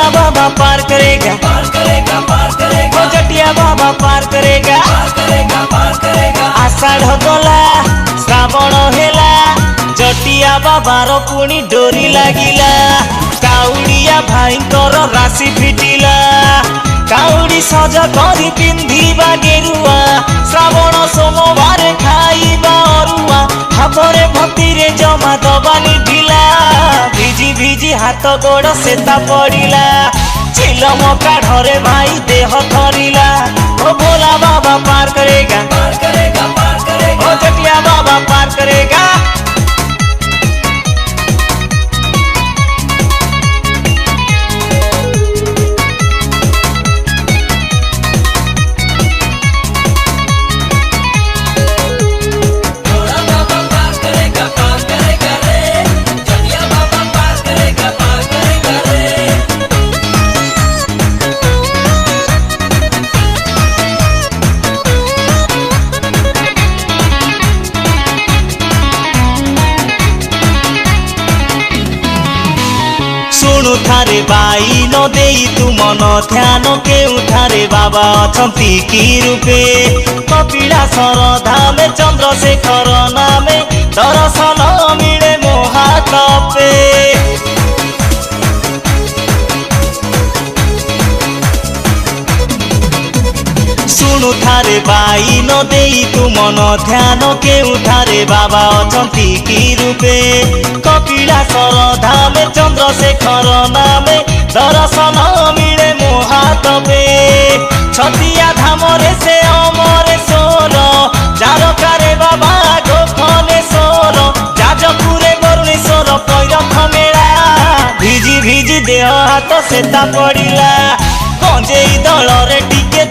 बाबा पार करेगा, ओ जटिया बाबा पार करेगा। आषाढ़ गला श्रावण हेला, जटिया बाबार पुणी डोरी लागिला। काउड़िया भाईंकर राशि फिटिला, काउड़ी सज करी पिंधिबा गेरुआ। श्रावण सोमवार खाइबा अरुआ, भावरे भक्तिरे जमा दबानी ढिला। भिजी भिजी हाथ गोड़ सेता पड़िला, चिलम काढ़रे भाई देह थरिला। ओ भोला बाबा पार करेगा, ओ जटिया बाबा पार करेगा। शुणु थारे बाई न देई तू मन ध्यान केउठारे बाबा अछंती की रूपे। कपिलासर धामे चंद्रशेखर नामे, दर्शन मिले मोहातपे। शुणु थारे बाई न देई तू मन ध्यान केउठारे बाबा अछंती की रूपे। कपिलासर धामे चंद्रशेखर नामे, दर्शन मिले मोहातपे। छतिया धामरे से अमरेश्वर, जारकारे बाबा गोखनेश्वर। जाजपुरे वरुणेश्वर पैरख मेला, भिजी भिजी देह हाथ सेता पड़िला। गंजेई दलरे टिके